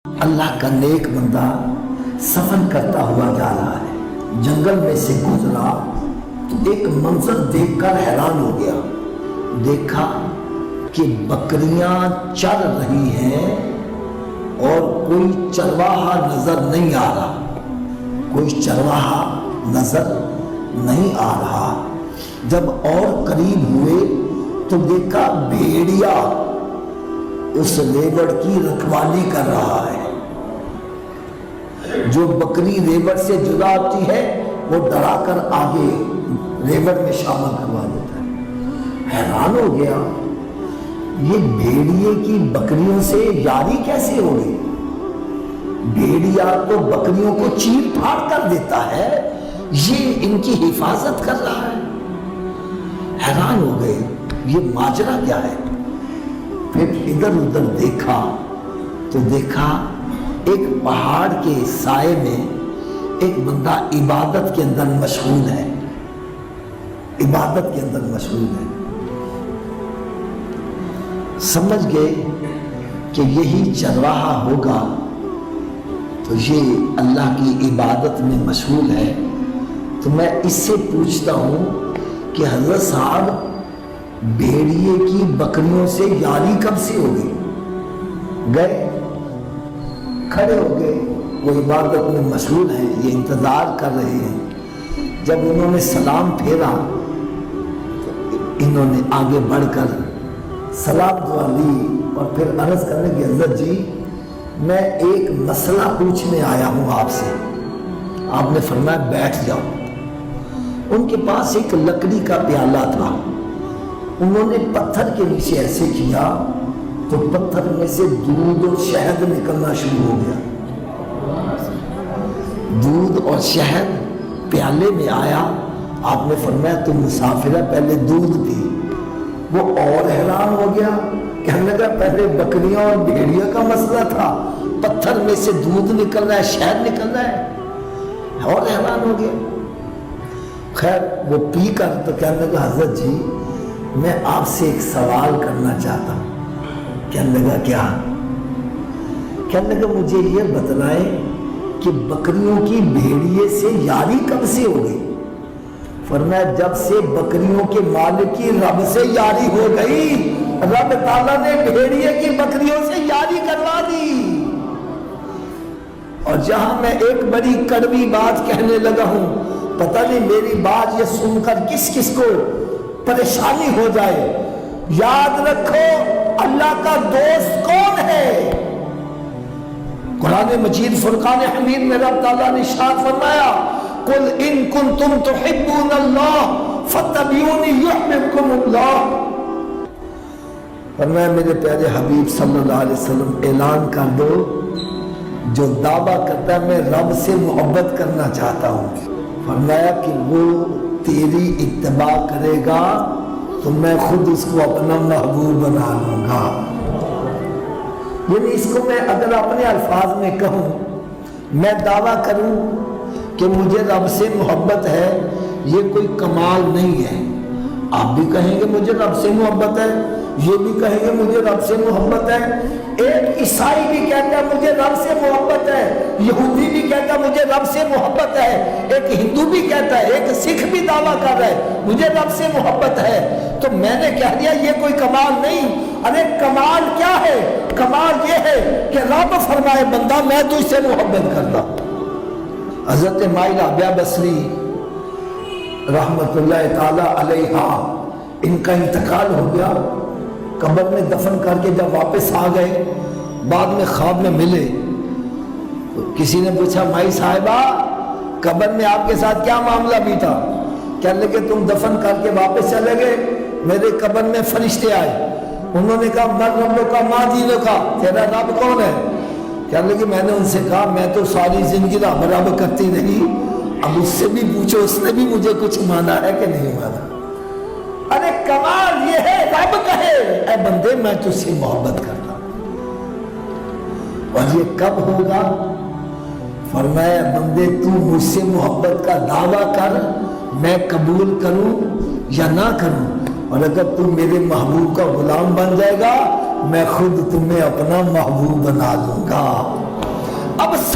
اللہ کا نیک بندہ سفر کرتا ہوا جا رہا ہے، جنگل میں سے گزرا تو ایک منظر دیکھ کر حیران ہو گیا۔ دیکھا کہ بکریاں چر رہی ہیں اور کوئی چرواہا نظر نہیں آ رہا، کوئی چرواہا نظر نہیں آ رہا۔ جب اور قریب ہوئے تو دیکھا بھیڑیا اس ریوڑ کی رکھوالی کر رہا ہے۔ جو بکری ریوڑ سے جدا ہوتی ہے وہ ڈرا کر آگے ریوڑ میں شامل کروا دیتا ہے۔ حیران ہو گیا، یہ بھیڑیے کی بکریوں سے یاری کیسے ہو گئی؟ بھیڑیا تو بکریوں کو چیر پھاڑ کر دیتا ہے، یہ ان کی حفاظت کر رہا ہے۔ حیران ہو گئے، یہ ماجرا کیا ہے؟ پھر ادھر ادھر دیکھا تو دیکھا ایک پہاڑ کے سائے میں ایک بندہ عبادت کے اندر مشغول ہے، عبادت کے اندر مشغول ہے۔ سمجھ گئے کہ یہی چرواہا ہوگا، تو یہ اللہ کی عبادت میں مشغول ہے۔ تو میں اس سے پوچھتا ہوں کہ حضرت صاحب بھیڑیے کی بکریوں سے یاری کب سے ہو گئی؟ گئے، کھڑے ہو گئے، وہ عبادت میں مشغول ہیں، یہ انتظار کر رہے ہیں۔ جب انہوں نے سلام پھیرا تو انہوں نے آگے بڑھ کر سلام دعا لی اور پھر عرض کرنے کی حضرت جی میں ایک مسئلہ پوچھنے آیا ہوں آپ سے۔ آپ نے فرمایا بیٹھ جاؤ۔ ان کے پاس ایک لکڑی کا پیالہ تھا، انہوں نے پتھر کے نیچے ایسے کیا تو پتھر میں سے دودھ اور شہد نکلنا شروع ہو گیا۔ دودھ اور شہد پیالے میں آیا۔ آپ نے فرمایا تم مسافر ہے، پہلے دودھ پی۔ وہ اور حیران ہو گیا، کہنے لگا پہلے بکریاں اور بھیڑیا کا مسئلہ تھا، پتھر میں سے دودھ نکل رہا ہے، شہد نکل رہا ہے، اور حیران ہو گیا۔ خیر وہ پی کر تو کہنے لگا حضرت جی میں آپ سے ایک سوال کرنا چاہتا ہوں۔ کہنے لگا کیا؟ کہنے لگا مجھے یہ بتلائیں کہ بکریوں کی بھیڑیے سے یاری کب سے ہو گئی؟ فرمایا جب سے بکریوں کے مالک کی رب سے یاری ہو گئی، رب تعالیٰ نے بھیڑیے کی بکریوں سے یاری کروا دی۔ اور جہاں میں ایک بڑی کڑوی بات کہنے لگا ہوں، پتہ نہیں میری بات یہ سن کر کس کس کو پریشانی ہو جائے، یاد رکھو اللہ کا دوست کون ہے؟ قرآن مجید فرقان حمید میں رب تعالیٰ نے ارشاد فرمایا قل ان کنتم تحبون اللہ فاتبعونی یحببکم اللہ۔ فرمایا میرے پیارے حبیب صلی اللہ علیہ وسلم اعلان کر دو جو دعویٰ کرتا ہے میں رب سے محبت کرنا چاہتا ہوں، فرمایا کہ وہ تیری اتباع کرے گا تو میں خود اس کو اپنا محبوب بنا لوں گا۔ یعنی اس کو میں اگر اپنے الفاظ میں کہوں، میں دعویٰ کروں کہ مجھے رب سے محبت ہے، یہ کوئی کمال نہیں ہے۔ آپ بھی کہیں گے مجھے رب سے محبت ہے، یہ بھی کہیں گے مجھے رب سے محبت ہے، ایک عیسائی بھی کہتا ہے مجھے رب سے محبت ہے، یہودی بھی کہتا ہے مجھے رب سے محبت ہے، ایک ہندو بھی کہتا ہے، ایک سکھ بھی دعویٰ کر رہا ہے مجھے رب سے محبت ہے۔ تو میں نے کہہ دیا یہ کوئی کمال نہیں۔ ارے کمال کیا ہے؟ کمال یہ ہے کہ رب فرمائے بندہ میں تجھ سے محبت کرتا ہوں۔ حضرت مائی رابعہ بصری رحمت اللہ تعالی علیہا ان کا انتقال ہو گیا، قبر میں دفن کر کے جب واپس آ گئے بعد میں خواب میں ملے تو کسی نے پوچھا مائی صاحبہ قبر میں آپ کے ساتھ کیا معاملہ بھی تھا؟ کہنے لگے تم دفن کر کے واپس چلے گئے، میرے قبر میں فرشتے آئے، انہوں نے کہا من ربو کا ماں دینو کا، تیرا رب کون ہے؟ کہنے لگے میں نے ان سے کہا میں تو ساری زندگی رب کرتی رہی، اب اس سے بھی پوچھو اس نے بھی مجھے کچھ مانا ہے کہ نہیں مانا۔ ارے کمال یہ ہے رب کہے اے بندے میں تجھ سے محبت کرتا ہوں۔ اور یہ کب ہوگا؟ فرمایا بندے تو مجھ سے محبت کا دعویٰ کر، میں قبول کروں یا نہ کروں، اور اگر تو میرے محبوب کا غلام بن جائے گا میں خود تمہیں اپنا محبوب بنا دوں گا۔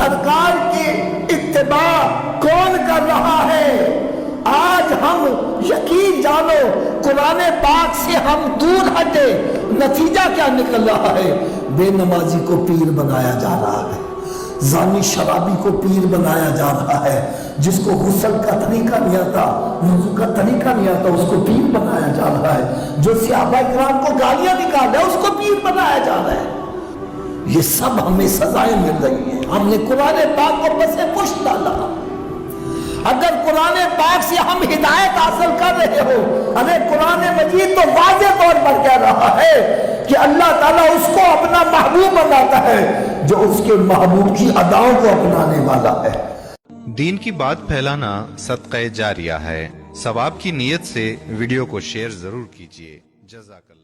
سرکار کی اتباع کون کر رہا ہے؟ آج ہم یقین جانو قرآن پاک سے ہم دور ہٹے، نتیجہ کیا نکل رہا ہے؟ بے نمازی کو پیر بنایا جا رہا ہے، زانی شرابی کو پیر بنایا جا رہا ہے، جس کو غسل کا طریقہ نہیں آتا، وضو کا طریقہ نہیں آتا، اس کو پیر بنایا جا رہا ہے، جو صحابہ کرام کو گالیاں نکال رہا ہے اس کو پیر بنایا جا رہا ہے۔ یہ سب ہمیں سزائیں مل رہی ہیں، ہم نے قرآن پاک کو بس پشت ڈالا۔ اگر قرآن پاک سے ہم ہدایت حاصل کر رہے ہو، اگر قرآن مجید تو واضح طور پر کہہ رہا ہے کہ اللہ تعالیٰ اس کو اپنا محبوب بناتا ہے جو اس کے محبوب کی اداؤں کو اپنانے والا ہے۔ دین کی بات پھیلانا صدقہ جاریہ ہے، ثواب کی نیت سے ویڈیو کو شیئر ضرور کیجیے۔ جزاک اللہ۔